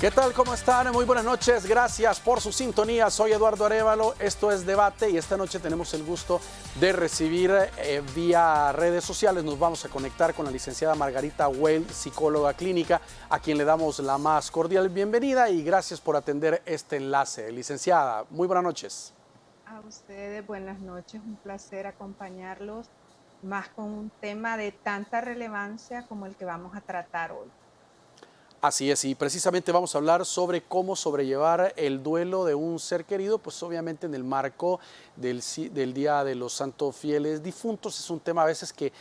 ¿Qué tal? ¿Cómo están? Muy buenas noches. Gracias por su sintonía. Soy Eduardo Arévalo. Esto es Debate y esta noche tenemos el gusto de recibir vía redes sociales. Nos vamos a conectar con la licenciada Margarita Weil, psicóloga clínica, a quien le damos la más cordial bienvenida y gracias por atender este enlace. Licenciada, muy buenas noches. A ustedes, buenas noches. Un placer acompañarlos, más con un tema de tanta relevancia como el que vamos a tratar hoy. Así es, y precisamente vamos a hablar sobre cómo sobrellevar el duelo de un ser querido, pues obviamente en el marco del Día de los Santos Fieles Difuntos. Es un tema a veces que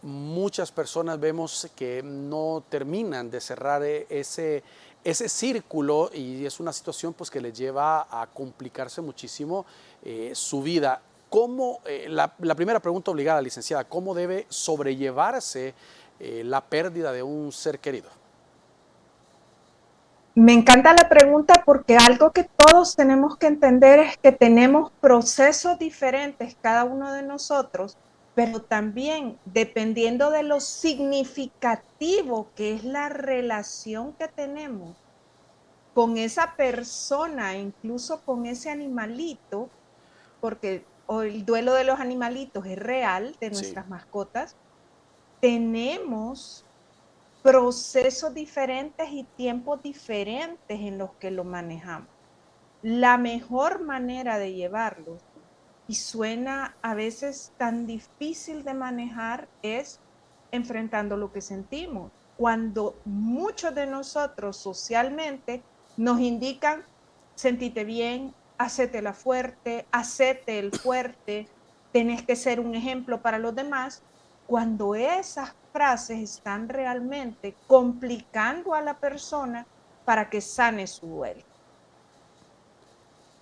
muchas personas vemos que no terminan de cerrar ese círculo y es una situación pues, que les lleva a complicarse muchísimo su vida. ¿Cómo, la primera pregunta obligada, licenciada, ¿cómo debe sobrellevarse la pérdida de un ser querido? Me encanta la pregunta porque algo que todos tenemos que entender es que tenemos procesos diferentes, cada uno de nosotros, pero también dependiendo de lo significativo que es la relación que tenemos con esa persona, incluso con ese animalito, porque el duelo de los animalitos es real, de Sí. nuestras mascotas, tenemos procesos diferentes y tiempos diferentes en los que lo manejamos. La mejor manera de llevarlos, y suena a veces tan difícil de manejar, es enfrentando lo que sentimos. Cuando muchos de nosotros socialmente nos indican, sentite bien, hacete la fuerte, hacete el fuerte, tenés que ser un ejemplo para los demás, cuando esas frases están realmente complicando a la persona para que sane su duelo.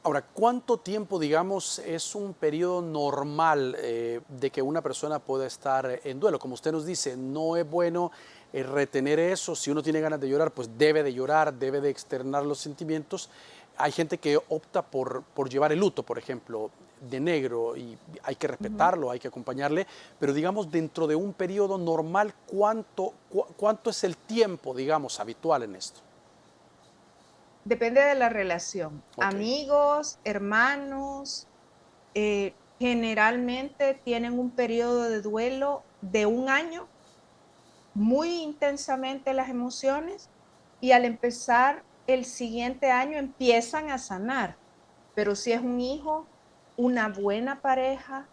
Ahora, ¿cuánto tiempo, digamos, es un periodo normal de que una persona pueda estar en duelo? Como usted nos dice, no es bueno retener eso. Si uno tiene ganas de llorar, pues debe de llorar, debe de externar los sentimientos. Hay gente que opta por llevar el luto, por ejemplo, de negro, y hay que Ujú. respetarlo, hay que acompañarle, pero digamos, dentro de un periodo normal, ¿cuánto es el tiempo, digamos, habitual en esto? Depende de la relación. Ok. Amigos, hermanos, generalmente tienen un periodo de duelo de un año, muy intensamente las emociones, y al empezar el siguiente año empiezan a sanar. Pero si es un hijo, una buena pareja,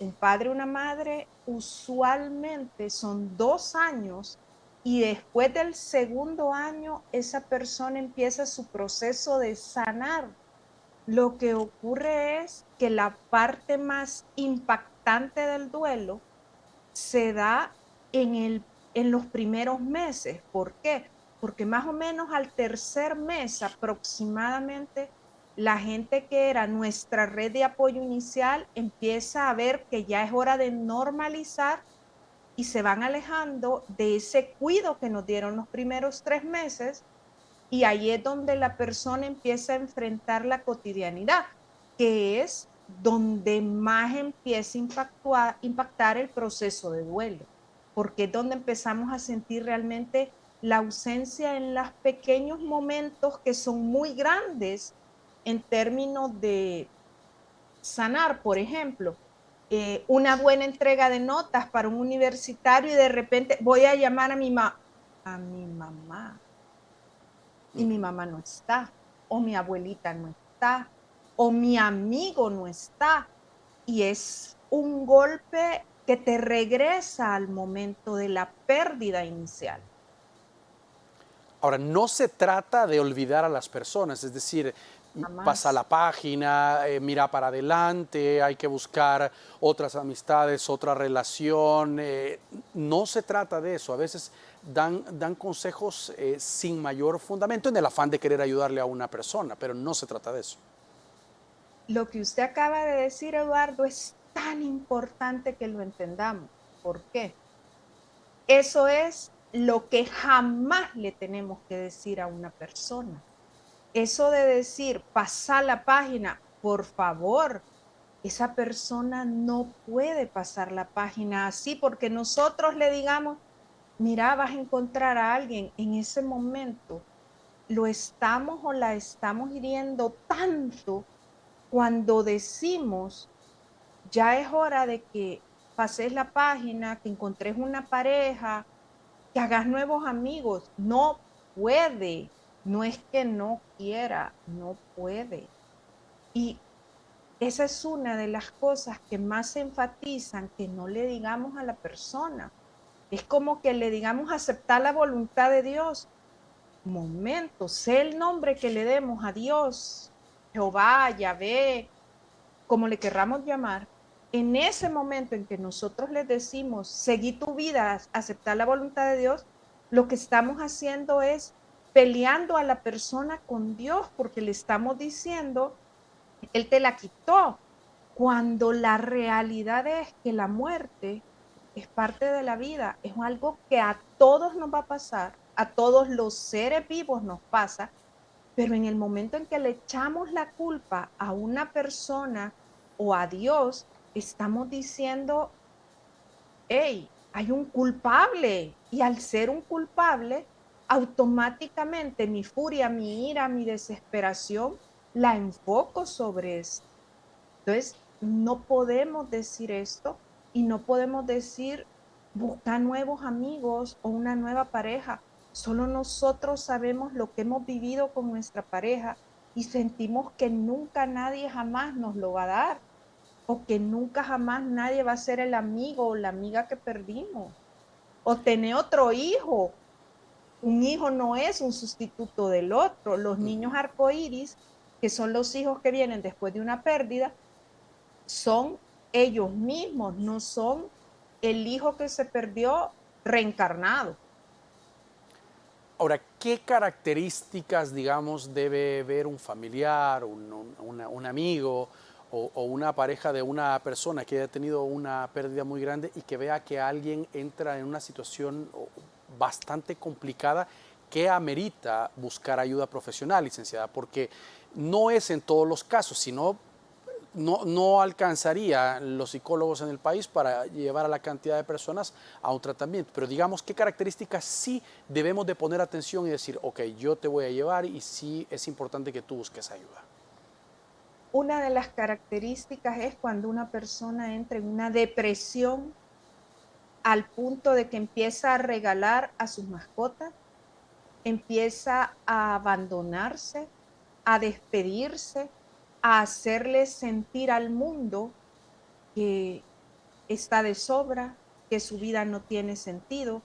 un padre, una madre, usualmente son 2 años y después del segundo año esa persona empieza su proceso de sanar. Lo que ocurre es que la parte más impactante del duelo se da en los primeros meses. ¿Por qué? Porque más o menos al tercer mes aproximadamente, la gente que era nuestra red de apoyo inicial empieza a ver que ya es hora de normalizar y se van alejando de ese cuidado que nos dieron los primeros 3 meses, y ahí es donde la persona empieza a enfrentar la cotidianidad, que es donde más empieza a impactar el proceso de duelo, porque es donde empezamos a sentir realmente la ausencia en los pequeños momentos que son muy grandes en términos de sanar. Por ejemplo, una buena entrega de notas para un universitario y de repente voy a llamar a mi mamá y mi mamá no está, o mi abuelita no está, o mi amigo no está. Y es un golpe que te regresa al momento de la pérdida inicial. Ahora, no se trata de olvidar a las personas, es decir, pasa Jamás. la página, mira para adelante, hay que buscar otras amistades, otra relación. No se trata de eso. A veces dan consejos sin mayor fundamento en el afán de querer ayudarle a una persona, pero no se trata de eso. Lo que usted acaba de decir, Eduardo, es tan importante que lo entendamos. ¿Por qué? Eso es lo que jamás le tenemos que decir a una persona. Eso de decir, pasa la página, por favor, esa persona no puede pasar la página así porque nosotros le digamos, mira, vas a encontrar a alguien en ese momento. lo estamos o la estamos hiriendo tanto cuando decimos, ya es hora de que pases la página, que encontres una pareja, que hagas nuevos amigos. No puede, no es que no quiera, no puede. Y esa es una de las cosas que más se enfatizan, que no le digamos a la persona. Es como que le digamos aceptar la voluntad de Dios. Momento, sé el nombre que le demos a Dios, Jehová, Yahvé, como le querramos llamar. En ese momento en que nosotros le decimos, seguí tu vida, aceptar la voluntad de Dios, lo que estamos haciendo es peleando a la persona con Dios, porque le estamos diciendo, Él te la quitó, cuando la realidad es que la muerte es parte de la vida, es algo que a todos nos va a pasar, a todos los seres vivos nos pasa, pero en el momento en que le echamos la culpa a una persona o a Dios, estamos diciendo, hey, hay un culpable. Y al ser un culpable, automáticamente mi furia, mi ira, mi desesperación, la enfoco sobre esto. Entonces, no podemos decir esto y no podemos decir buscar nuevos amigos o una nueva pareja. Solo nosotros sabemos lo que hemos vivido con nuestra pareja y sentimos que nunca nadie jamás nos lo va a dar o que nunca jamás nadie va a ser el amigo o la amiga que perdimos. O tener otro hijo. Un hijo no es un sustituto del otro. Los niños arcoíris, que son los hijos que vienen después de una pérdida, son ellos mismos, no son el hijo que se perdió reencarnado. Ahora, ¿qué características, digamos, debe ver un familiar, un amigo o una pareja de una persona que haya tenido una pérdida muy grande y que vea que alguien entra en una situación bastante complicada que amerita buscar ayuda profesional, licenciada? Porque no es en todos los casos, sino no alcanzaría los psicólogos en el país para llevar a la cantidad de personas a un tratamiento. Pero digamos, ¿qué características sí debemos de poner atención y decir, ok, yo te voy a llevar y sí es importante que tú busques ayuda? Una de las características es cuando una persona entra en una depresión al punto de que empieza a regalar a sus mascotas, empieza a abandonarse, a despedirse, a hacerle sentir al mundo que está de sobra, que su vida no tiene sentido.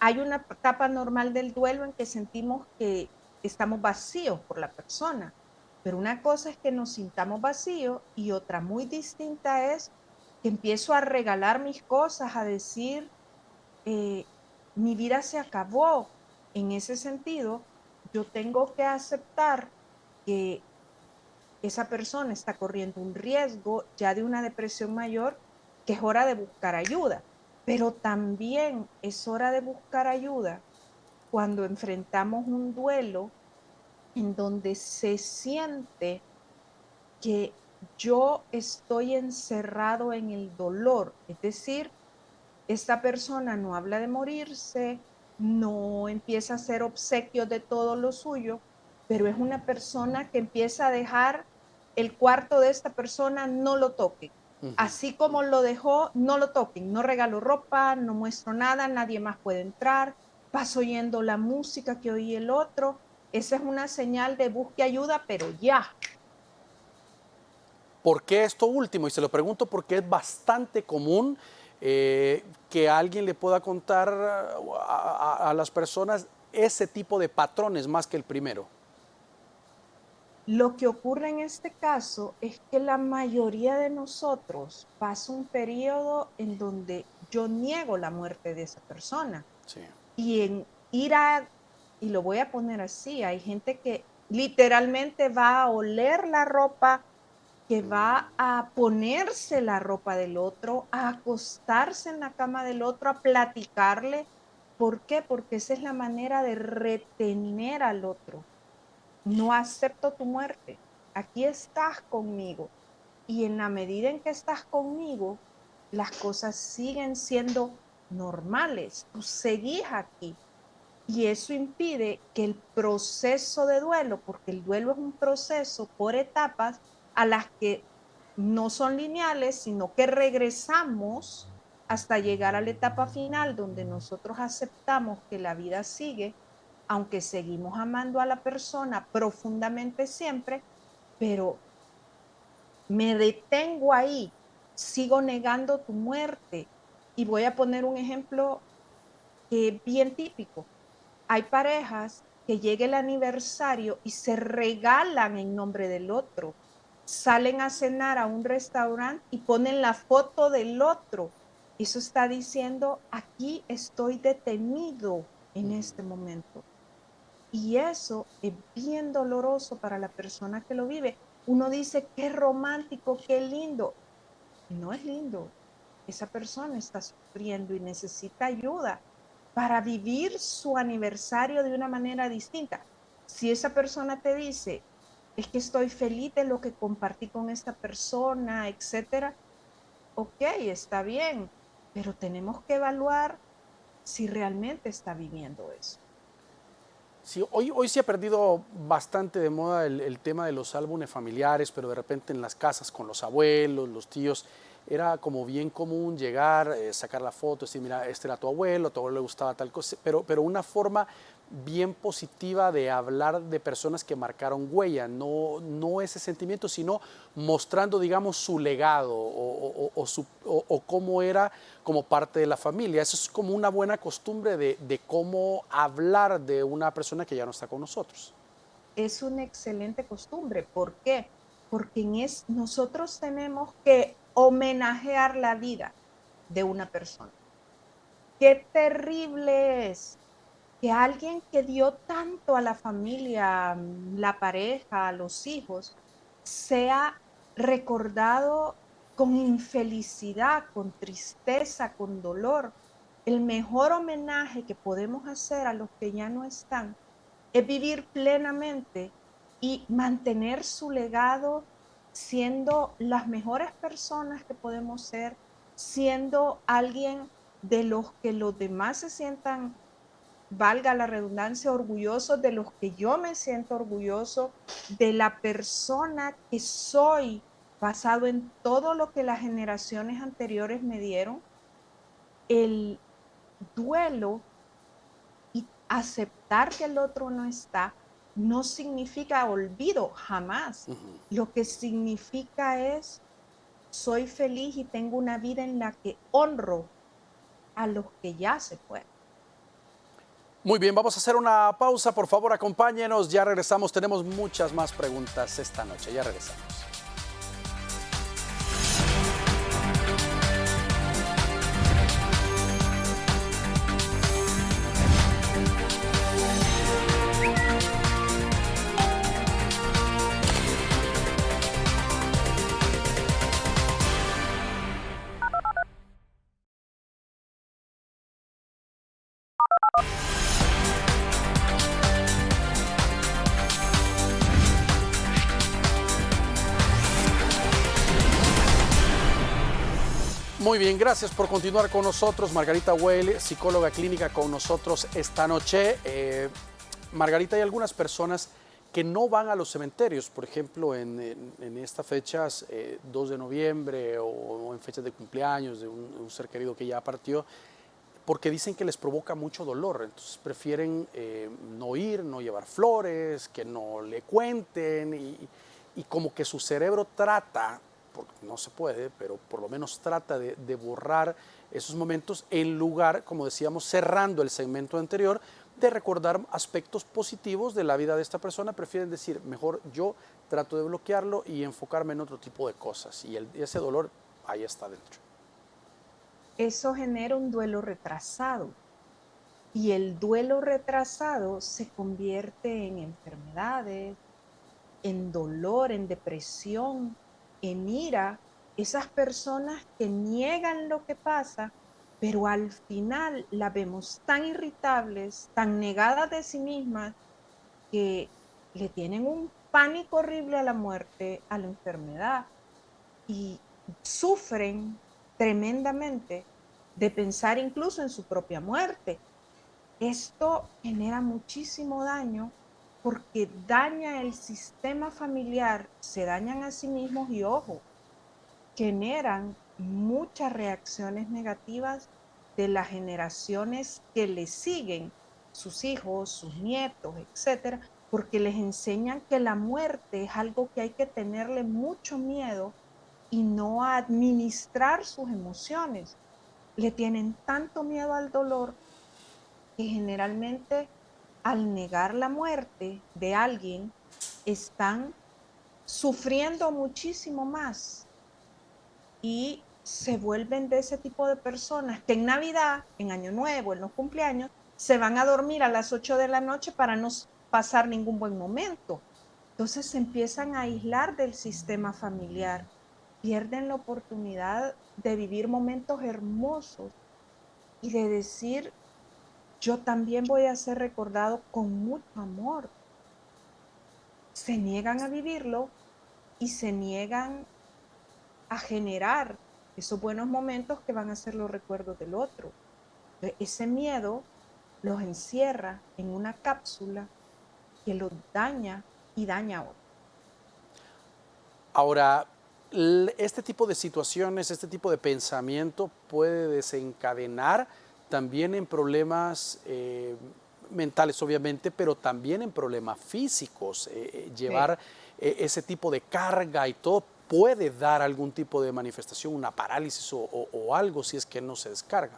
Hay una etapa normal del duelo en que sentimos que estamos vacíos por la persona, pero una cosa es que nos sintamos vacíos y otra muy distinta es que empiezo a regalar mis cosas, a decir, eh, mi vida se acabó. En ese sentido, yo tengo que aceptar que esa persona está corriendo un riesgo ya de una depresión mayor, que es hora de buscar ayuda. Pero también es hora de buscar ayuda cuando enfrentamos un duelo en donde se siente que yo estoy encerrado en el dolor. Es decir, esta persona no habla de morirse, no empieza a hacer obsequios de todo lo suyo, pero es una persona que empieza a dejar el cuarto de esta persona, no lo toquen. Así como lo dejó, no lo toquen, no regalo ropa, no muestro nada, nadie más puede entrar, paso oyendo la música que oí el otro. Esa es una señal de busque ayuda, pero ya. ¿Por qué esto último? Y se lo pregunto porque es bastante común que alguien le pueda contar a las personas ese tipo de patrones más que el primero. Lo que ocurre en este caso es que la mayoría de nosotros pasa un periodo en donde yo niego la muerte de esa persona Sí. y en ir a, y lo voy a poner así, hay gente que literalmente va a oler la ropa, que va a ponerse la ropa del otro, a acostarse en la cama del otro, a platicarle. ¿Por qué? Porque esa es la manera de retener al otro. No acepto tu muerte, aquí estás conmigo. Y en la medida en que estás conmigo, las cosas siguen siendo normales, tú seguís aquí. Y eso impide que el proceso de duelo, porque el duelo es un proceso por etapas a las que no son lineales, sino que regresamos hasta llegar a la etapa final donde nosotros aceptamos que la vida sigue, aunque seguimos amando a la persona profundamente siempre, pero me detengo ahí, sigo negando tu muerte. Y voy a poner un ejemplo que es bien típico. Hay parejas que llega el aniversario y se regalan en nombre del otro. Salen a cenar a un restaurante y ponen la foto del otro. Eso está diciendo, aquí estoy detenido en este momento. Y eso es bien doloroso para la persona que lo vive. Uno dice, qué romántico, qué lindo. No es lindo. Esa persona está sufriendo y necesita ayuda para vivir su aniversario de una manera distinta. Si esa persona te dice, es que estoy feliz de lo que compartí con esta persona, etcétera, ok, está bien, pero tenemos que evaluar si realmente está viviendo eso. Sí, hoy se ha perdido bastante de moda el tema de los álbumes familiares, pero de repente en las casas con los abuelos, los tíos, era como bien común llegar, sacar la foto, decir, mira, este era tu abuelo, a tu abuelo le gustaba tal cosa, pero una forma bien positiva de hablar de personas que marcaron huella, no ese sentimiento, sino mostrando, digamos, su legado o cómo era como parte de la familia. Eso es como una buena costumbre de cómo hablar de una persona que ya no está con nosotros. Es una excelente costumbre. ¿Por qué? Porque nosotros tenemos que homenajear la vida de una persona. Qué terrible es que alguien que dio tanto a la familia, la pareja, los hijos, sea recordado con infelicidad, con tristeza, con dolor. El mejor homenaje que podemos hacer a los que ya no están es vivir plenamente y mantener su legado siendo las mejores personas que podemos ser, siendo alguien de los que los demás se sientan, valga la redundancia, orgullosos, de los que yo me siento orgulloso, de la persona que soy, basado en todo lo que las generaciones anteriores me dieron. El duelo y aceptar que el otro no está no significa olvido, jamás. Lo que significa es, soy feliz y tengo una vida en la que honro a los que ya se fueron. Muy bien, vamos a hacer una pausa, por favor acompáñenos, ya regresamos, tenemos muchas más preguntas esta noche, ya regresamos. Muy bien, gracias por continuar con nosotros. Margarita Weil, psicóloga clínica con nosotros esta noche. Margarita, hay algunas personas que no van a los cementerios, por ejemplo, en estas fechas, 2 de noviembre o en fechas de cumpleaños de un ser querido que ya partió, porque dicen que les provoca mucho dolor, entonces prefieren no ir, no llevar flores, que no le cuenten y como que su cerebro trata, porque no se puede, pero por lo menos trata de borrar esos momentos en lugar, como decíamos, cerrando el segmento anterior, de recordar aspectos positivos de la vida de esta persona, prefieren decir, mejor yo trato de bloquearlo y enfocarme en otro tipo de cosas y ese dolor ahí está dentro. Eso genera un duelo retrasado y el duelo retrasado se convierte en enfermedades, en dolor, en depresión, en ira. Esas personas que niegan lo que pasa, pero al final la vemos tan irritables, tan negadas de sí mismas, que le tienen un pánico horrible a la muerte, a la enfermedad, y sufren tremendamente de pensar incluso en su propia muerte. Esto genera muchísimo daño porque daña el sistema familiar, se dañan a sí mismos y ojo, generan muchas reacciones negativas de las generaciones que le siguen, sus hijos, sus nietos, etcétera, porque les enseñan que la muerte es algo que hay que tenerle mucho miedo y no a administrar sus emociones. Le tienen tanto miedo al dolor que generalmente al negar la muerte de alguien están sufriendo muchísimo más y se vuelven de ese tipo de personas que en Navidad, en Año Nuevo, en los cumpleaños, se van a dormir a las 8 de la noche para no pasar ningún buen momento. Entonces se empiezan a aislar del sistema familiar, pierden la oportunidad de vivir momentos hermosos y de decir, yo también voy a ser recordado con mucho amor. Se niegan a vivirlo y se niegan a generar esos buenos momentos que van a ser los recuerdos del otro. Ese miedo los encierra en una cápsula que los daña y daña a otros. Ahora, este tipo de situaciones, este tipo de pensamiento puede desencadenar también en problemas mentales, obviamente, pero también en problemas físicos. Sí. Llevar ese tipo de carga y todo puede dar algún tipo de manifestación, una parálisis o algo si es que no se descarga.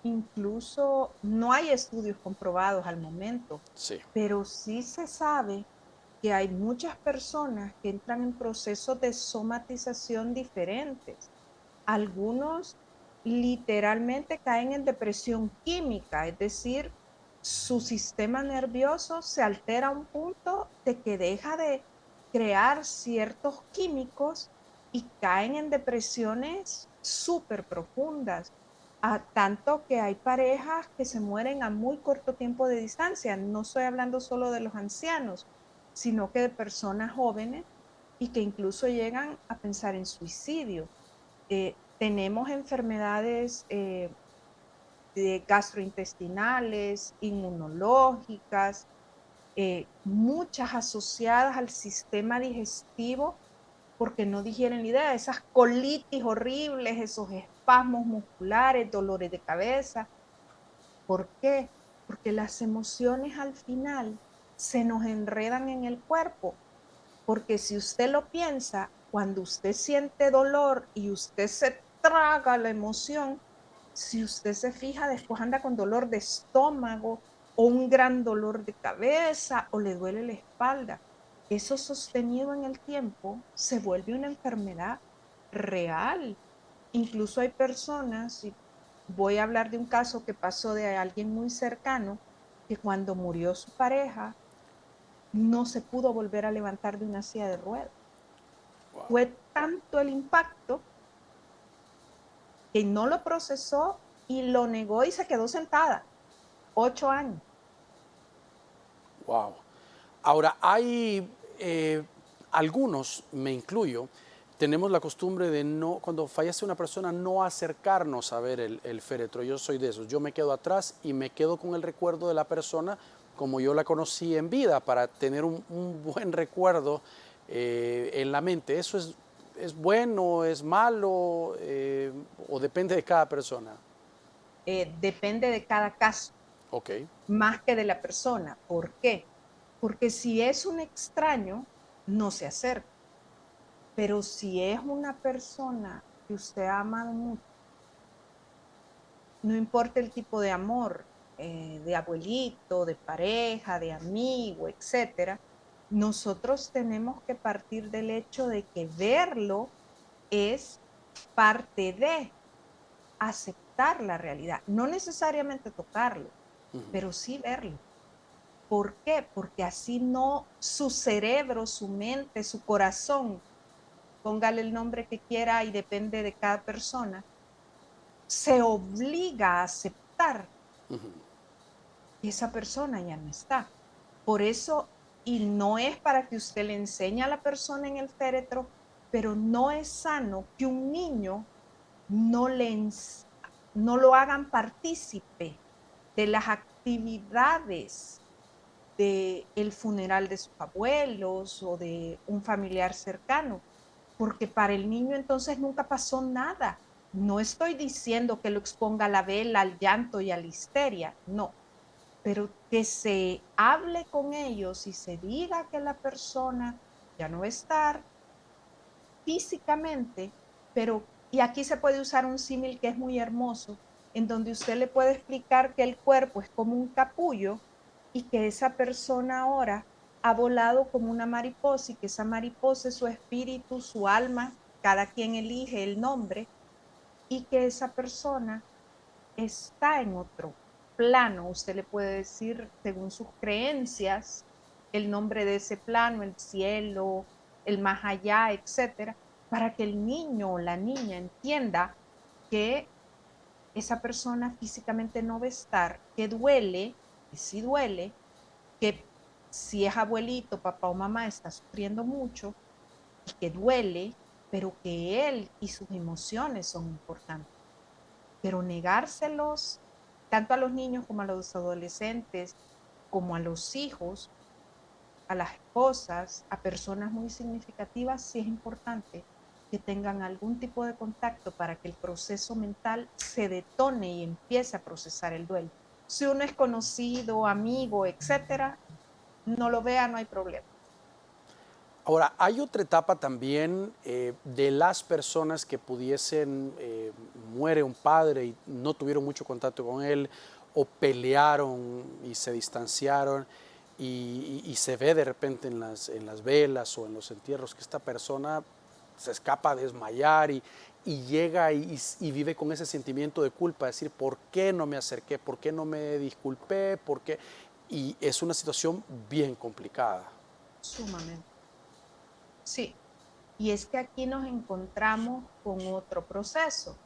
Incluso no hay estudios comprobados al momento, Sí. pero sí se sabe que hay muchas personas que entran en procesos de somatización diferentes. Algunos literalmente caen en depresión química, es decir, su sistema nervioso se altera a un punto de que deja de crear ciertos químicos y caen en depresiones súper profundas, a tanto que hay parejas que se mueren a muy corto tiempo de distancia. No estoy hablando solo de los ancianos, sino que de personas jóvenes y que incluso llegan a pensar en suicidio. Tenemos enfermedades de gastrointestinales, inmunológicas, muchas asociadas al sistema digestivo porque no digieren la idea, esas colitis horribles, esos espasmos musculares, dolores de cabeza. ¿Por qué? Porque las emociones al final se nos enredan en el cuerpo, porque si usted lo piensa, cuando usted siente dolor y usted se traga la emoción, si usted se fija, después anda con dolor de estómago o un gran dolor de cabeza o le duele la espalda. Eso sostenido en el tiempo se vuelve una enfermedad real. Incluso hay personas, y voy a hablar de un caso que pasó de alguien muy cercano, que cuando murió su pareja, no se pudo volver a levantar de una silla de ruedas. Wow. Fue tanto el impacto que no lo procesó y lo negó y se quedó sentada 8 años. Wow. Ahora, hay algunos, me incluyo, tenemos la costumbre de no, cuando fallece una persona, no acercarnos a ver el féretro. Yo soy de esos. Yo me quedo atrás y me quedo con el recuerdo de la persona como yo la conocí en vida para tener un buen recuerdo en la mente. ¿Eso es bueno, es malo o depende de cada persona? Depende de cada caso, Ok. más que de la persona. ¿Por qué? Porque si es un extraño, no se acerca. Pero si es una persona que usted ha amado mucho, no importa el tipo de amor, de abuelito, de pareja, de amigo, etcétera, nosotros tenemos que partir del hecho de que verlo es parte de aceptar la realidad, no necesariamente tocarlo, pero sí verlo. ¿Por qué? Porque así no su cerebro, su mente, su corazón, póngale el nombre que quiera y depende de cada persona, se obliga a aceptar que esa persona ya no está. Por eso, y no es para que usted le enseñe a la persona en el féretro, pero no es sano que un niño no, le, no lo hagan partícipe de las actividades del funeral de sus abuelos o de un familiar cercano, porque para el niño entonces nunca pasó nada. No estoy diciendo que lo exponga a la vela, al llanto y a la histeria, no, pero que se hable con ellos y se diga que la persona ya no va a estar físicamente, pero, y aquí se puede usar un símil que es muy hermoso, en donde usted le puede explicar que el cuerpo es como un capullo y que esa persona ahora ha volado como una mariposa y que esa mariposa es su espíritu, su alma, cada quien elige el nombre, y que esa persona está en otro plano. Usted le puede decir, según sus creencias, el nombre de ese plano, el cielo, el más allá, etcétera, para que el niño o la niña entienda que esa persona físicamente no va a estar, que sí duele, que si es abuelito, papá o mamá está sufriendo mucho y que duele, pero que él y sus emociones son importantes. Pero negárselos tanto a los niños como a los adolescentes, como a los hijos, a las esposas, a personas muy significativas, sí es importante que tengan algún tipo de contacto para que el proceso mental se detone y empiece a procesar el duelo. Si uno es conocido, amigo, etcétera, no lo vea, no hay problema. Ahora, hay otra etapa también de las personas que pudiesen, muere un padre y no tuvieron mucho contacto con él, o pelearon y se distanciaron, y se ve de repente en las velas o en los entierros que esta persona se escapa a desmayar y llega y vive con ese sentimiento de culpa, decir, ¿por qué no me acerqué? ¿Por qué no me disculpé? ¿Por qué? Y es una situación bien complicada. Sumamente. Sí. Y es que aquí nos encontramos con otro proceso,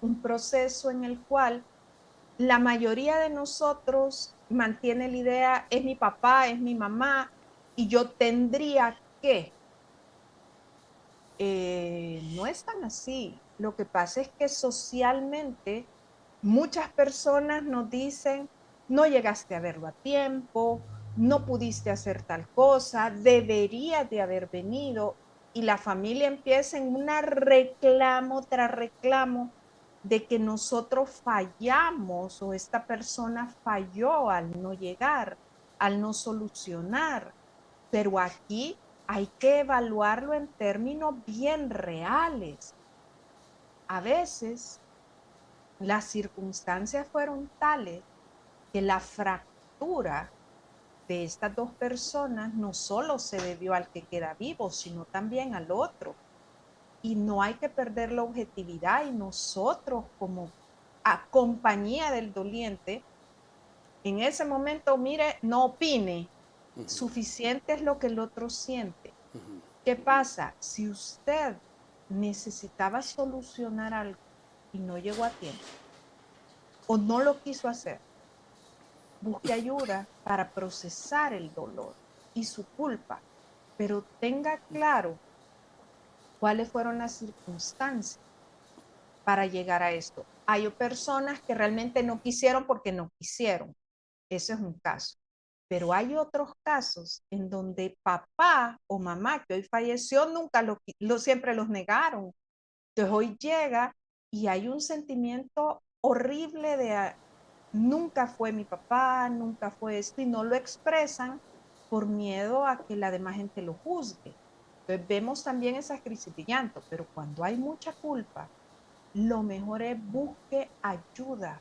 un proceso en el cual la mayoría de nosotros mantiene la idea, es mi papá, es mi mamá, y yo tendría que. No es tan así. Lo que pasa es que socialmente muchas personas nos dicen, no llegaste a verlo a tiempo, no pudiste hacer tal cosa, deberías de haber venido, y la familia empieza en una reclamo tras reclamo de que nosotros fallamos o esta persona falló al no llegar, al no solucionar. Pero aquí hay que evaluarlo en términos bien reales. A veces las circunstancias fueron tales que la fractura de estas dos personas no solo se debió al que queda vivo, sino también al otro. Y no hay que perder la objetividad, y nosotros como compañía del doliente, en ese momento, mire, no opine, suficiente es lo que el otro siente. ¿Qué pasa? Si usted necesitaba solucionar algo y no llegó a tiempo o no lo quiso hacer, busque ayuda para procesar el dolor y su culpa, pero tenga claro cuáles fueron las circunstancias para llegar a esto. Hay personas que realmente no quisieron porque no quisieron. Ese es un caso. Pero hay otros casos en donde papá o mamá que hoy falleció nunca siempre los negaron. Entonces hoy llega y hay un sentimiento horrible de nunca fue mi papá, nunca fue esto, y no lo expresan por miedo a que la demás gente lo juzgue. Entonces vemos también esas crisis de llanto, pero cuando hay mucha culpa, lo mejor es busque ayuda,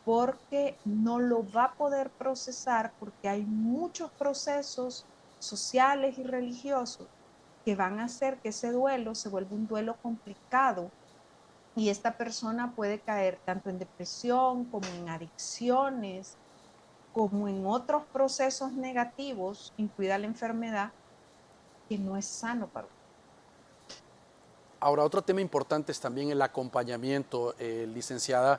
porque no lo va a poder procesar, porque hay muchos procesos sociales y religiosos que van a hacer que ese duelo se vuelva un duelo complicado, y esta persona puede caer tanto en depresión como en adicciones, como en otros procesos negativos, incluida la enfermedad, que no es sano para usted. Ahora, otro tema importante es también el acompañamiento, licenciada,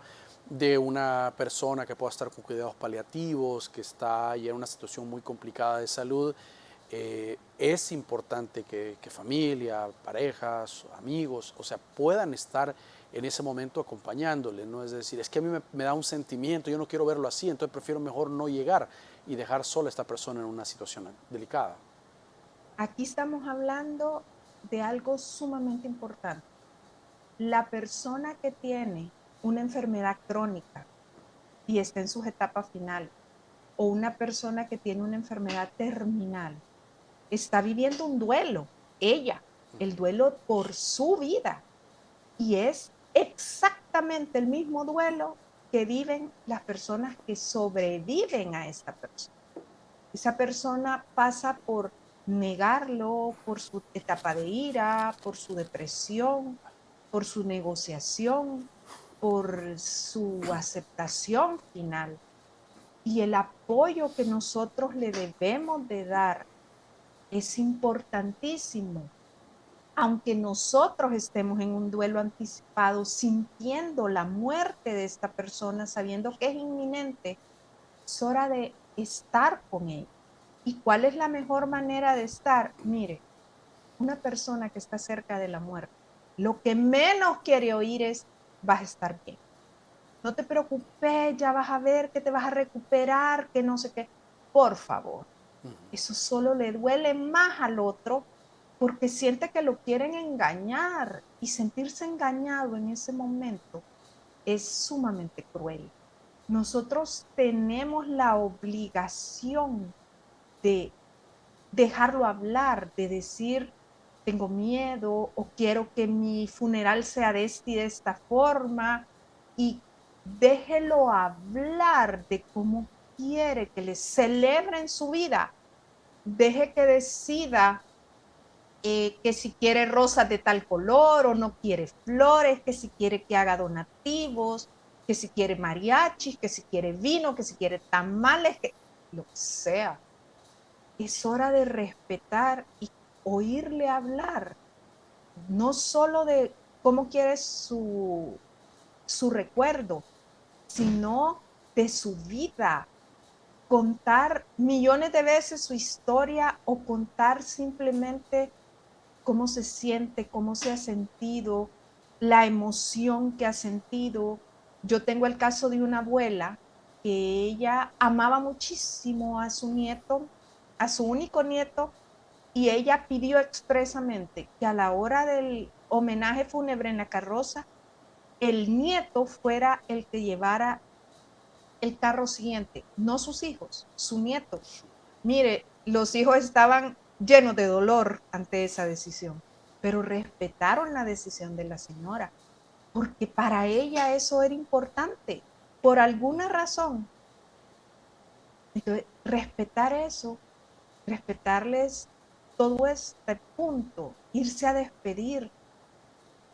de una persona que pueda estar con cuidados paliativos, que está ya en una situación muy complicada de salud. Es importante que familia, parejas, amigos, o sea, puedan estar en ese momento acompañándole, ¿no? Es decir, es que a mí me da un sentimiento, yo no quiero verlo así, entonces prefiero mejor no llegar y dejar sola a esta persona en una situación delicada. Aquí estamos hablando de algo sumamente importante. La persona que tiene una enfermedad crónica y está en sus etapas finales, o una persona que tiene una enfermedad terminal, está viviendo un duelo, ella, el duelo por su vida. Y es exactamente el mismo duelo que viven las personas que sobreviven a esta persona. Esa persona pasa por negarlo, por su etapa de ira, por su depresión, por su negociación, por su aceptación final. Y el apoyo que nosotros le debemos de dar es importantísimo. Aunque nosotros estemos en un duelo anticipado, sintiendo la muerte de esta persona, sabiendo que es inminente, es hora de estar con ella. ¿Y cuál es la mejor manera de estar? Mire, una persona que está cerca de la muerte, lo que menos quiere oír es, vas a estar bien. No te preocupes, ya vas a ver que te vas a recuperar, que no sé qué. Por favor, eso solo le duele más al otro porque siente que lo quieren engañar y sentirse engañado en ese momento es sumamente cruel. Nosotros tenemos la obligación de dejarlo hablar, de decir, tengo miedo o quiero que mi funeral sea de esta forma y déjelo hablar de cómo quiere que le celebren su vida. Deje que decida que si quiere rosas de tal color o no quiere flores, que si quiere que haga donativos, que si quiere mariachis, que si quiere vino, que si quiere tamales, que lo que sea. Es hora de respetar y oírle hablar, no solo de cómo quiere su recuerdo, sino de su vida. Contar millones de veces su historia o contar simplemente cómo se siente, cómo se ha sentido, la emoción que ha sentido. Yo tengo el caso de una abuela que ella amaba muchísimo a su nieto, a su único nieto, y ella pidió expresamente que a la hora del homenaje fúnebre en la carroza, el nieto fuera el que llevara el carro siguiente, no sus hijos, su nieto. Mire, los hijos estaban llenos de dolor ante esa decisión, pero respetaron la decisión de la señora, porque para ella eso era importante, por alguna razón. Entonces, respetar eso, respetarles todo este punto, irse a despedir.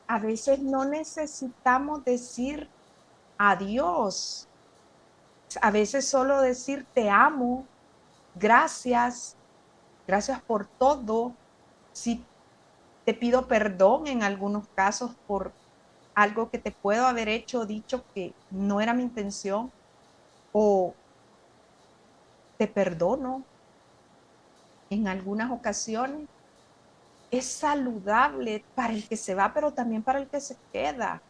A veces no necesitamos decir adiós, a veces solo decir te amo, gracias, gracias por todo. Si te pido perdón en algunos casos por algo que te puedo haber hecho o dicho que no era mi intención, o te perdono en algunas ocasiones. Es saludable para el que se va, pero también para el que se queda.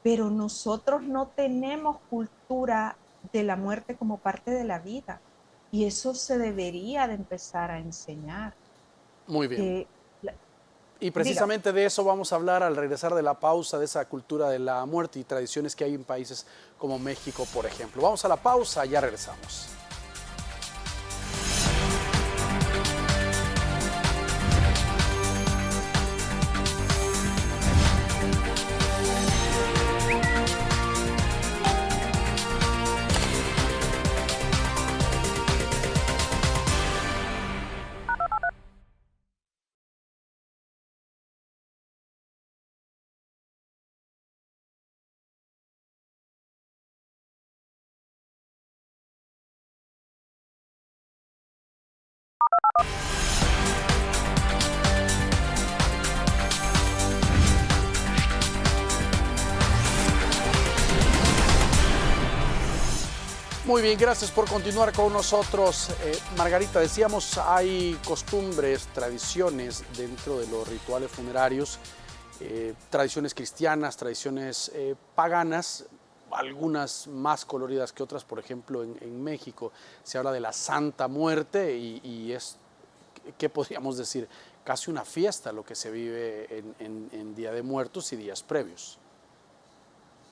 Pero nosotros no tenemos cultura de la muerte como parte de la vida. Y eso se debería de empezar a enseñar. Muy bien. Y Diga. precisamente de eso vamos a hablar al regresar de la pausa, de esa cultura de la muerte y tradiciones que hay en países como México, por ejemplo. Vamos a la pausa, ya regresamos. Muy bien, gracias por continuar con nosotros. Margarita, decíamos, hay costumbres, tradiciones dentro de los rituales funerarios tradiciones cristianas, tradiciones paganas, algunas más coloridas que otras. Por ejemplo, en México se habla de la Santa Muerte y es, ¿qué podríamos decir? Casi una fiesta lo que se vive en Día de Muertos y días previos.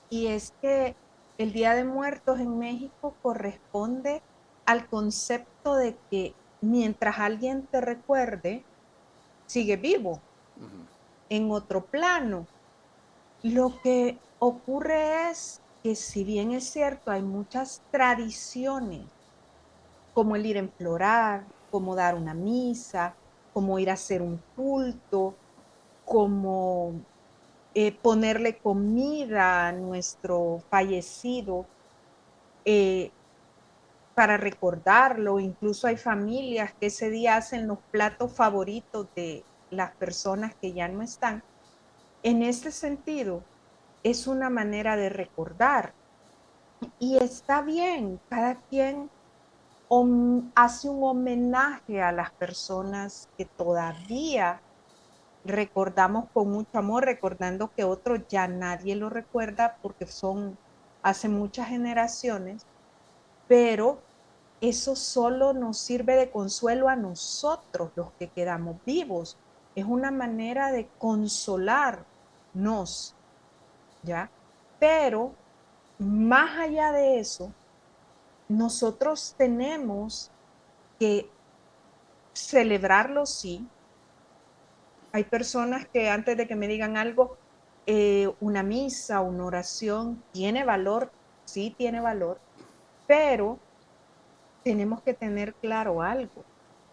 Y es que el Día de Muertos en México corresponde al concepto de que mientras alguien te recuerde, sigue vivo en otro plano. Lo que ocurre es que si bien es cierto, hay muchas tradiciones, como el ir a implorar, como dar una misa, como ir a hacer un culto, como ponerle comida a nuestro fallecido eh, para recordarlo. Incluso hay familias que ese día hacen los platos favoritos de las personas que ya no están. En ese sentido, es una manera de recordar y está bien, cada quien hace un homenaje a las personas que todavía recordamos con mucho amor, recordando que otros ya nadie lo recuerda porque son hace muchas generaciones, pero eso solo nos sirve de consuelo a nosotros, los que quedamos vivos. Es una manera de consolarnos, ¿ya? Pero más allá de eso, nosotros tenemos que celebrarlo, sí. Hay personas que antes de que me digan algo, una misa, una oración, tiene valor, sí tiene valor, pero tenemos que tener claro algo.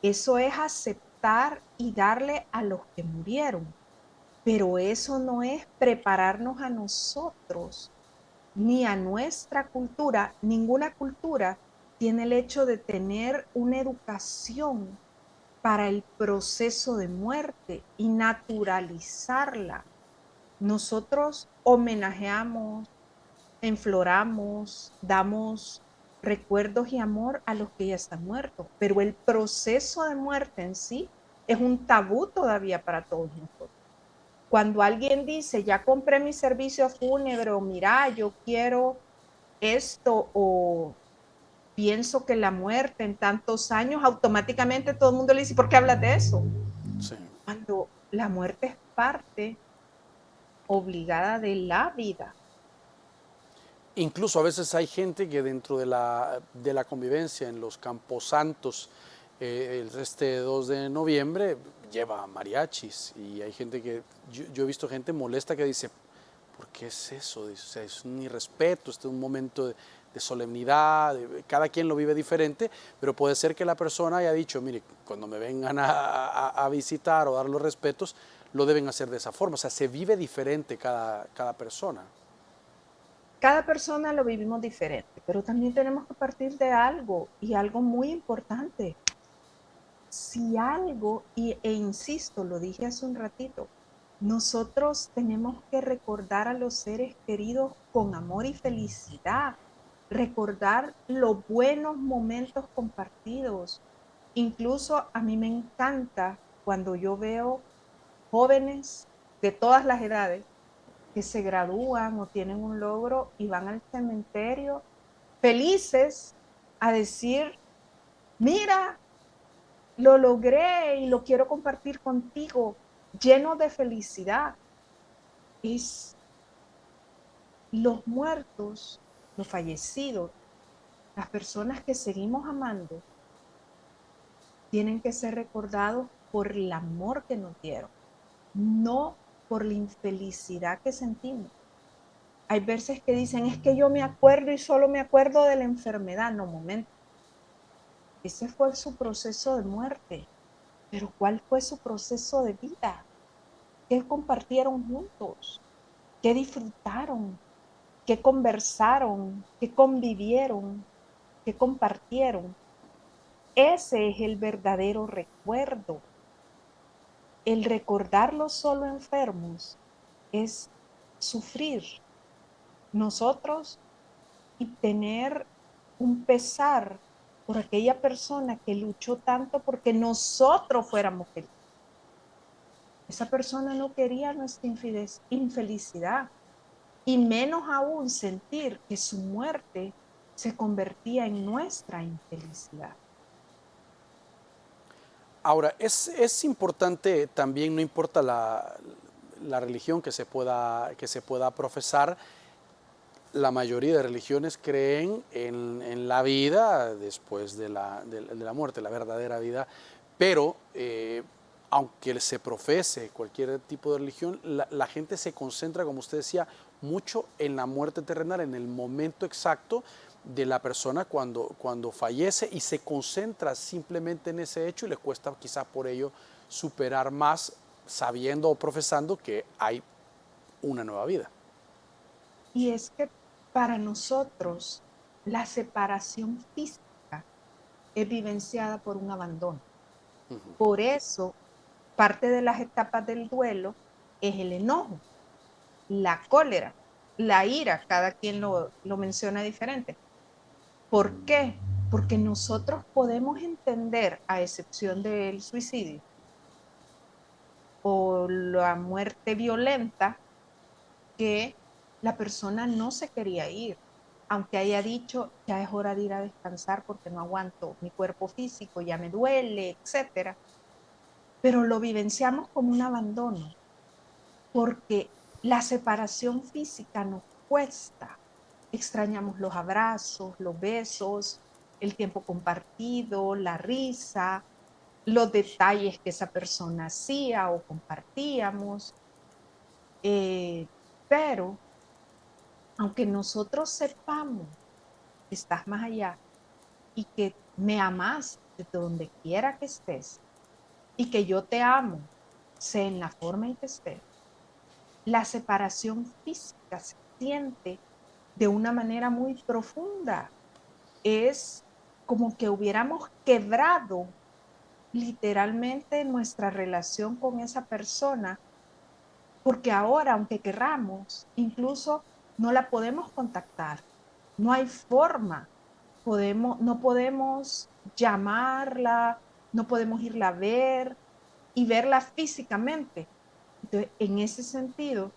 Eso es aceptar y darle a los que murieron, pero eso no es prepararnos a nosotros ni a nuestra cultura. Ninguna cultura tiene el hecho de tener una educación para el proceso de muerte y naturalizarla. Nosotros homenajeamos, enfloramos, damos recuerdos y amor a los que ya están muertos, pero el proceso de muerte en sí es un tabú todavía para todos nosotros. Cuando alguien dice, ya compré mi servicio fúnebre, o mira, yo quiero esto, o pienso que la muerte en tantos años, automáticamente todo el mundo le dice, ¿por qué hablas de eso? Sí. Cuando la muerte es parte obligada de la vida. Incluso a veces hay gente que dentro de la convivencia en los camposantos, este 2 de noviembre, lleva mariachis y hay gente que, yo he visto gente molesta que dice, ¿por qué es eso? Dice, o sea, es un irrespeto, este es un momento de solemnidad, cada quien lo vive diferente, pero puede ser que la persona haya dicho, mire, cuando me vengan a visitar o dar los respetos, lo deben hacer de esa forma, o sea, se vive diferente cada persona. Cada persona lo vivimos diferente, pero también tenemos que partir de algo y algo muy importante. Si algo, e insisto, lo dije hace un ratito, nosotros tenemos que recordar a los seres queridos con amor y felicidad, recordar los buenos momentos compartidos. Incluso a mí me encanta cuando yo veo jóvenes de todas las edades que se gradúan o tienen un logro y van al cementerio felices a decir, mira, lo logré y lo quiero compartir contigo, lleno de felicidad. Es los muertos, los fallecidos, las personas que seguimos amando, tienen que ser recordados por el amor que nos dieron, no por la infelicidad que sentimos. Hay veces que dicen, es que yo me acuerdo y solo me acuerdo de la enfermedad. No, momento. Ese fue su proceso de muerte. Pero ¿cuál fue su proceso de vida? ¿Qué compartieron juntos? ¿Qué disfrutaron? ¿Qué conversaron? ¿Qué convivieron? ¿Qué compartieron? Ese es el verdadero recuerdo. El recordar los solo enfermos es sufrir nosotros y tener un pesar por aquella persona que luchó tanto porque nosotros fuéramos felices. Esa persona no quería nuestra infelicidad y menos aún sentir que su muerte se convertía en nuestra infelicidad. Ahora, es importante también, no importa la religión que se pueda profesar, la mayoría de religiones creen en la vida después de la muerte, la verdadera vida, pero aunque se profese cualquier tipo de religión, la gente se concentra, como usted decía, mucho en la muerte terrenal, en el momento exacto de la persona cuando fallece y se concentra simplemente en ese hecho y le cuesta quizás por ello superar más sabiendo o profesando que hay una nueva vida. Y es que para nosotros la separación física es vivenciada por un abandono. Por eso, parte de las etapas del duelo es el enojo, la cólera, la ira, cada quien lo menciona diferente. ¿Por qué? Porque nosotros podemos entender, a excepción del suicidio o la muerte violenta, que la persona no se quería ir, aunque haya dicho, ya es hora de ir a descansar porque no aguanto mi cuerpo físico, ya me duele, etcétera. Pero lo vivenciamos como un abandono, porque la separación física nos cuesta. Extrañamos los abrazos, los besos, el tiempo compartido, la risa, los detalles que esa persona hacía o compartíamos. Pero aunque nosotros sepamos que estás más allá y que me amas desde donde quiera que estés y que yo te amo, sé en la forma en que estés, la separación física se siente de una manera muy profunda. Es como que hubiéramos quebrado literalmente nuestra relación con esa persona, porque ahora, aunque querramos, incluso no la podemos contactar. No hay forma. No podemos llamarla, no podemos irla a ver y verla físicamente. Entonces, en ese sentido,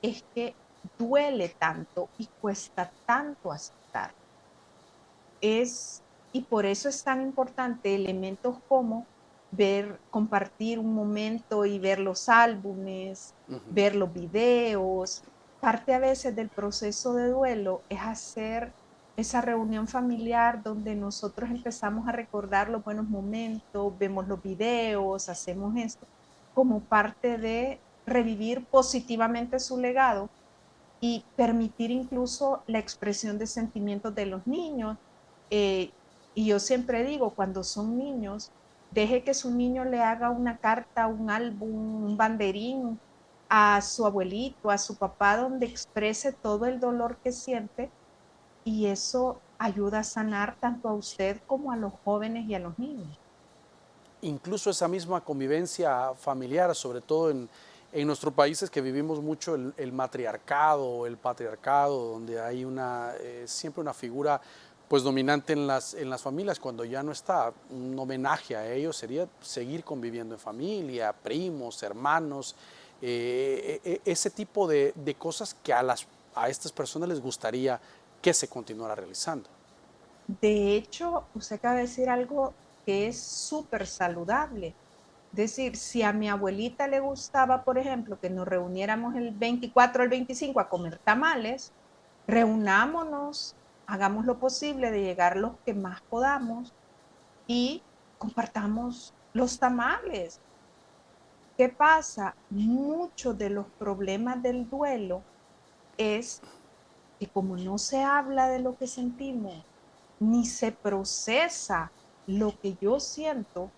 es que duele tanto y cuesta tanto aceptar. Es, y por eso es tan importante elementos como ver, compartir un momento y ver los álbumes, ver los videos. Parte a veces del proceso de duelo es hacer esa reunión familiar donde nosotros empezamos a recordar los buenos momentos, vemos los videos, hacemos esto, como parte de revivir positivamente su legado y permitir incluso la expresión de sentimientos de los niños. Eh, y yo siempre digo, cuando son niños, deje que su niño le haga una carta, un álbum, un banderín a su abuelito, a su papá, donde exprese todo el dolor que siente y eso ayuda a sanar tanto a usted como a los jóvenes y a los niños. Incluso esa misma convivencia familiar, sobre todo en nuestros países que vivimos mucho el matriarcado o el patriarcado, donde hay siempre una figura pues dominante en las familias, cuando ya no está, un homenaje a ellos sería seguir conviviendo en familia, primos, hermanos, ese tipo de cosas que a estas personas les gustaría que se continuara realizando. De hecho, usted acaba de decir algo que es súper saludable. Decir, si a mi abuelita le gustaba, por ejemplo, que nos reuniéramos el 24 o el 25 a comer tamales, reunámonos, hagamos lo posible de llegar los que más podamos y compartamos los tamales. ¿Qué pasa? Muchos de los problemas del duelo es que como no se habla de lo que sentimos, ni se procesa lo que yo siento,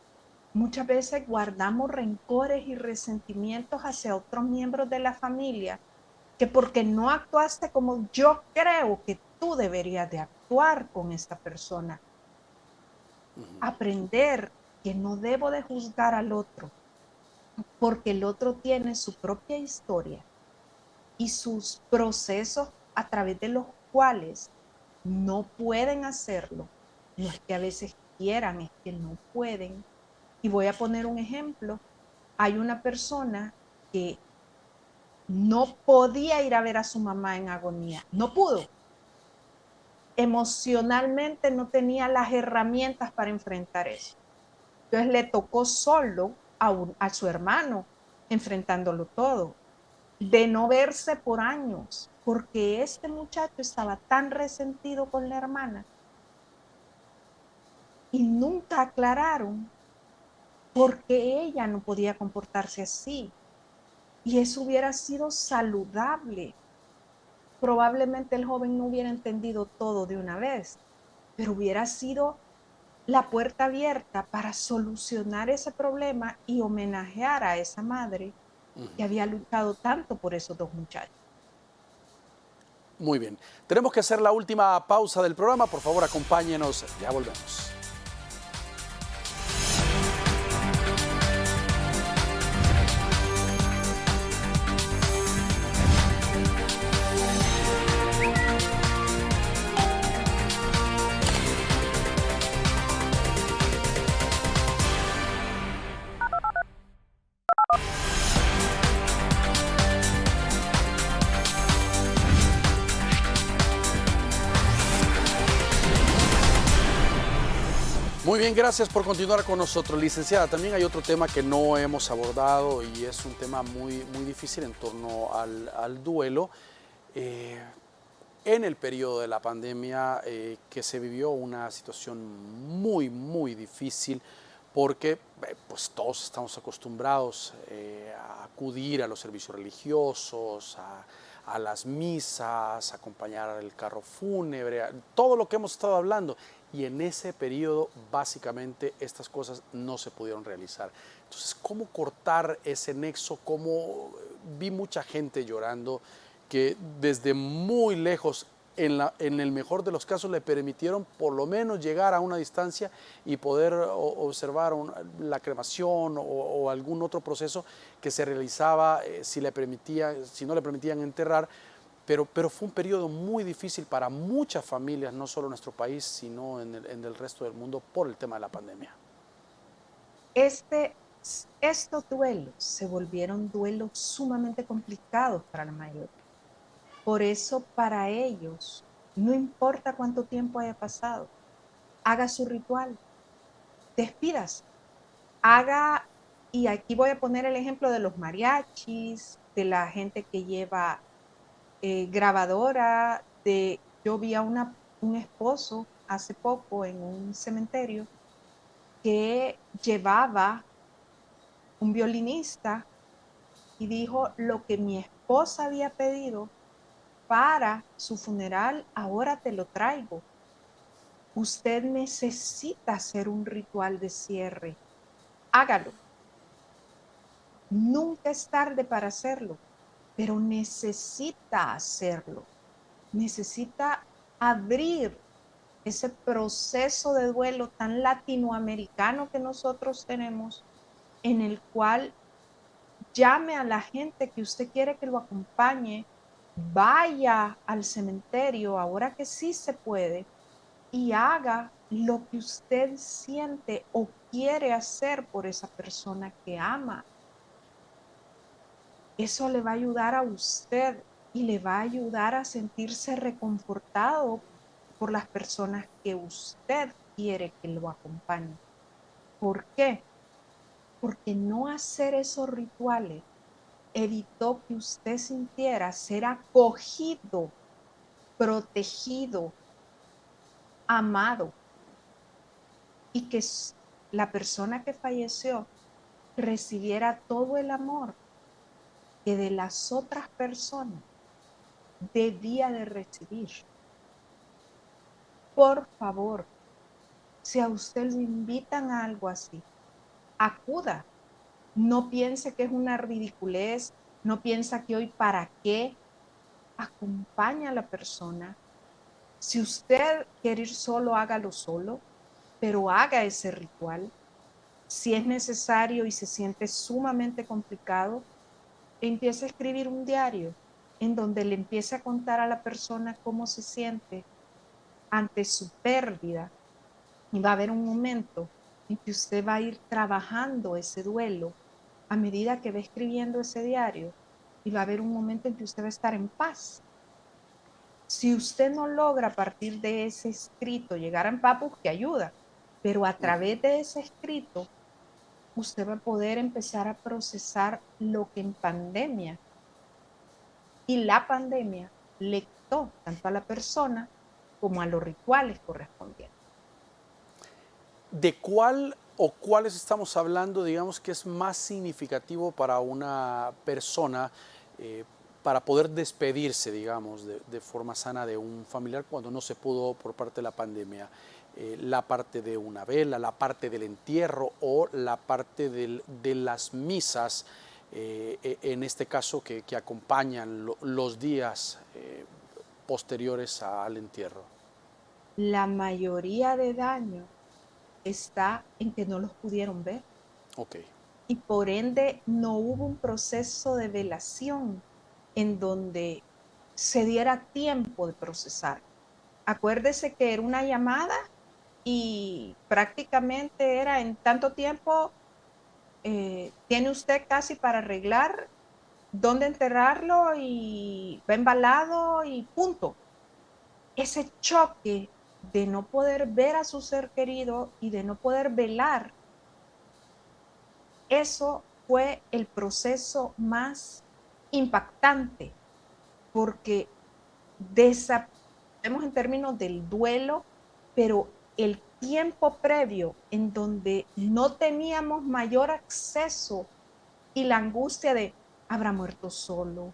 muchas veces guardamos rencores y resentimientos hacia otros miembros de la familia, que porque no actuaste como yo creo que tú deberías de actuar con esta persona. Aprender que no debo de juzgar al otro, porque el otro tiene su propia historia y sus procesos a través de los cuales no pueden hacerlo. No es que a veces quieran, es que no pueden. Y voy a poner un ejemplo. hay una persona que no podía ir a ver a su mamá en agonía, no pudo. Emocionalmente no tenía las herramientas para enfrentar eso. Entonces le tocó solo a su hermano, enfrentándolo todo, de no verse por años, porque este muchacho estaba tan resentido con la hermana y nunca aclararon por qué ella no podía comportarse así. Y eso hubiera sido saludable. Probablemente el joven no hubiera entendido todo de una vez, pero hubiera sido la puerta abierta para solucionar ese problema y homenajear a esa madre que había luchado tanto por esos dos muchachos. Muy bien. Tenemos que hacer la última pausa del programa. Por favor, acompáñenos. Ya volvemos. Muy bien, gracias por continuar con nosotros, licenciada. También hay otro tema que no hemos abordado y es un tema muy difícil en torno al duelo. Eh, en el periodo de la pandemia que se vivió una situación muy difícil porque pues todos estamos acostumbrados a acudir a los servicios religiosos, a las misas, a acompañar el carro fúnebre, todo lo que hemos estado hablando. Y en ese periodo, básicamente, estas cosas no se pudieron realizar. Entonces, ¿cómo cortar ese nexo? ¿Cómo vi mucha gente llorando que desde muy lejos, en el mejor de los casos, le permitieron por lo menos llegar a una distancia y poder observar la cremación o algún otro proceso que se realizaba si no le permitían enterrar? Pero fue un periodo muy difícil para muchas familias, no solo en nuestro país, sino en el resto del mundo por el tema de la pandemia. Este, estos duelos se volvieron duelos sumamente complicados para la mayoría. Por eso para ellos, no importa cuánto tiempo haya pasado, haga su ritual, despídase, haga, y aquí voy a poner el ejemplo de los mariachis, de la gente que lleva grabadora, yo vi a un esposo hace poco en un cementerio que llevaba un violinista y dijo lo que mi esposa había pedido para su funeral, ahora te lo traigo. Usted necesita hacer un ritual de cierre. Hágalo. Nunca es tarde para hacerlo, pero necesita hacerlo. Necesita abrir ese proceso de duelo tan latinoamericano que nosotros tenemos, en el cual llame a la gente que usted quiere que lo acompañe, vaya al cementerio, ahora que sí se puede, y haga lo que usted siente o quiere hacer por esa persona que ama. Eso le va a ayudar a usted y le va a ayudar a sentirse reconfortado por las personas que usted quiere que lo acompañen. ¿Por qué? Porque no hacer esos rituales evitó que usted sintiera ser acogido, protegido, amado, y que la persona que falleció recibiera todo el amor que de las otras personas debía de recibir. Por favor, si a usted lo invitan a algo así, acuda. No piense que es una ridiculez, no piensa que hoy para qué. Acompaña a la persona. Si usted quiere ir solo, hágalo solo, pero haga ese ritual. Si es necesario y se siente sumamente complicado, empiece a escribir un diario en donde le empiece a contar a la persona cómo se siente ante su pérdida. Y va a haber un momento en que usted va a ir trabajando ese duelo a medida que va escribiendo ese diario y va a haber un momento en que usted va a estar en paz. Si usted no logra a partir de ese escrito llegar en paz, busque ayuda, pero a Ujú. través de ese escrito usted va a poder empezar a procesar lo que en pandemia y la pandemia le quitó tanto a la persona como a los rituales correspondientes. ¿De cuál o cuáles estamos hablando, digamos, que es más significativo para una persona eh, para poder despedirse, digamos, de forma sana de un familiar cuando no se pudo por parte de la pandemia? La parte de una vela, la parte del entierro o la parte de las misas, en este caso, que acompañan los días posteriores al entierro. La mayoría de daño está en que no los pudieron ver Ok. y por ende no hubo un proceso de velación en donde se diera tiempo de procesar. Acuérdese que era una llamada y prácticamente era en tanto tiempo, tiene usted casi para arreglar dónde enterrarlo y va embalado y punto. Ese choque de no poder ver a su ser querido y de no poder velar, eso fue el proceso más impactante porque vemos en términos del duelo, pero el tiempo previo en donde no teníamos mayor acceso y la angustia de, ¿habrá muerto solo?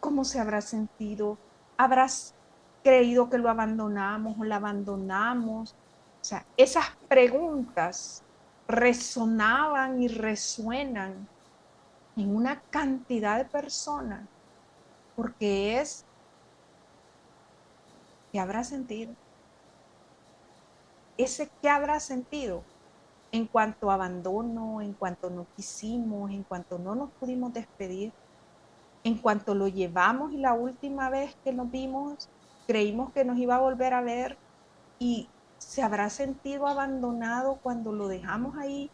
¿Cómo se habrá sentido? ¿Habrás creído que lo abandonamos o la abandonamos? O sea, esas preguntas resonaban y resuenan en una cantidad de personas porque es, ¿qué habrá sentido? Ese qué habrá sentido en cuanto a abandono, en cuanto no quisimos, en cuanto no nos pudimos despedir, en cuanto lo llevamos y la última vez que nos vimos creímos que nos iba a volver a ver y se habrá sentido abandonado cuando lo dejamos ahí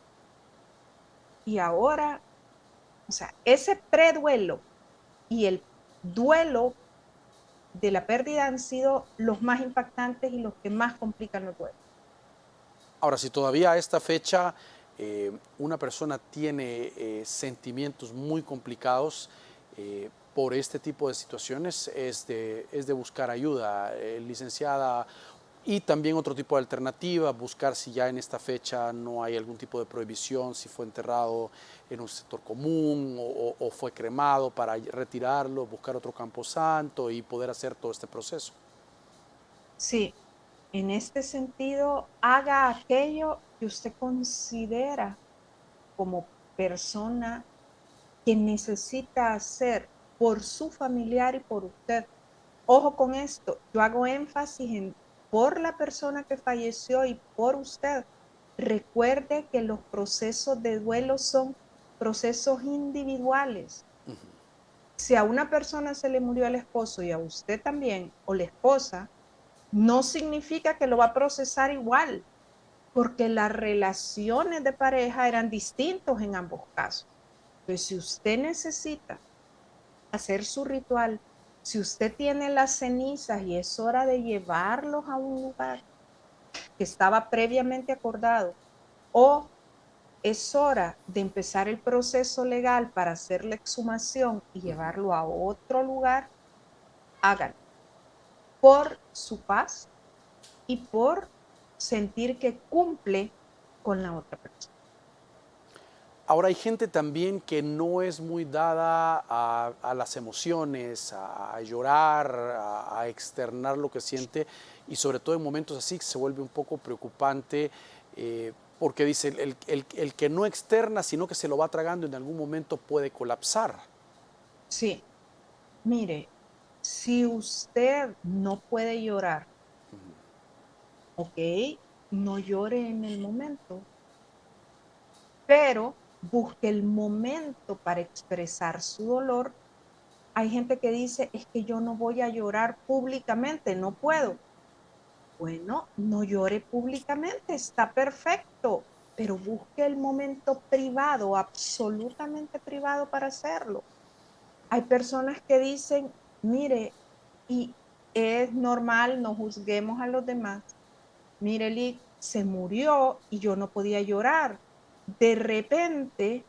y ahora, o sea, ese preduelo y el duelo de la pérdida han sido los más impactantes y los que más complican los duelos. Ahora, si todavía a esta fecha una persona tiene sentimientos muy complicados por este tipo de situaciones, es de buscar ayuda, licenciada, y también otro tipo de alternativa, buscar si ya en esta fecha no hay algún tipo de prohibición, si fue enterrado en un sector común o fue cremado para retirarlo, buscar otro camposanto y poder hacer todo este proceso. Sí, en este sentido, haga aquello que usted considera como persona que necesita hacer por su familiar y por usted. Ojo con esto, yo hago énfasis en por la persona que falleció y por usted. Recuerde que los procesos de duelo son procesos individuales. Si a una persona se le murió el esposo y a usted también, o la esposa, no significa que lo va a procesar igual, porque las relaciones de pareja eran distintos en ambos casos. Entonces, si usted necesita hacer su ritual, si usted tiene las cenizas y es hora de llevarlos a un lugar que estaba previamente acordado, o es hora de empezar el proceso legal para hacer la exhumación y llevarlo a otro lugar, háganlo por su paz y por sentir que cumple con la otra persona. Ahora hay gente también que no es muy dada a las emociones, a llorar, a externar lo que siente y sobre todo en momentos así se vuelve un poco preocupante porque dice el que no externa sino que se lo va tragando en algún momento puede colapsar. Sí, mire, si usted no puede llorar, ok, no llore en el momento, pero busque el momento para expresar su dolor. Hay gente que dice, es que yo no voy a llorar públicamente, no puedo. Bueno, no llore públicamente, está perfecto, pero busque el momento privado, absolutamente privado para hacerlo. Hay personas que dicen, mire, y es normal, no juzguemos a los demás. Mire, Lick, se murió y yo no podía llorar. De repente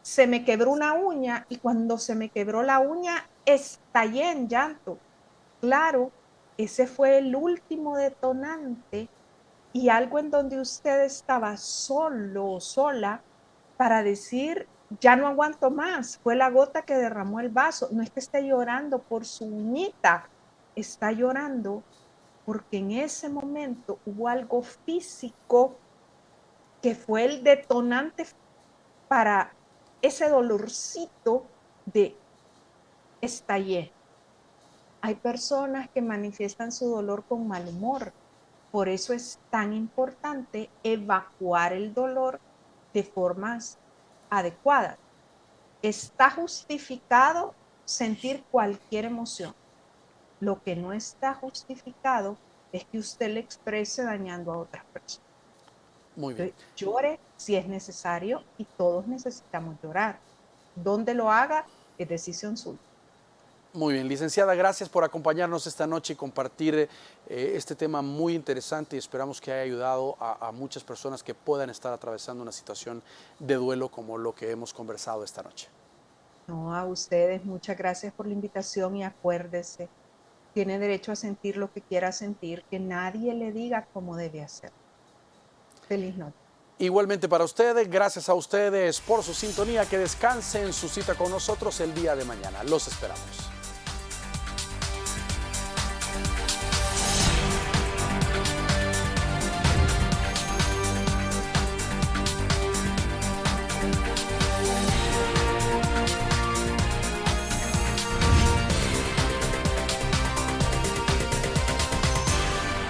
se me quebró una uña y cuando se me quebró la uña estallé en llanto. Claro, ese fue el último detonante y algo en donde usted estaba solo o sola para decir, ya no aguanto más, fue la gota que derramó el vaso. No es que esté llorando por su uñita, está llorando porque en ese momento hubo algo físico que fue el detonante para ese dolorcito de estallé. Hay personas que manifiestan su dolor con mal humor. Por eso es tan importante evacuar el dolor de formas adecuadas. Está justificado sentir cualquier emoción. Lo que no está justificado es que usted le exprese dañando a otras personas. Muy bien. Entonces, llore si es necesario y todos necesitamos llorar. Donde lo haga es decisión suya. Muy bien, licenciada, gracias por acompañarnos esta noche y compartir este tema muy interesante y esperamos que haya ayudado a muchas personas que puedan estar atravesando una situación de duelo como lo que hemos conversado esta noche. No, a ustedes, muchas gracias por la invitación y acuérdese, tiene derecho a sentir lo que quiera sentir, que nadie le diga cómo debe hacer. Feliz noche. Igualmente para ustedes, gracias a ustedes por su sintonía, que descansen su cita con nosotros el día de mañana. Los esperamos.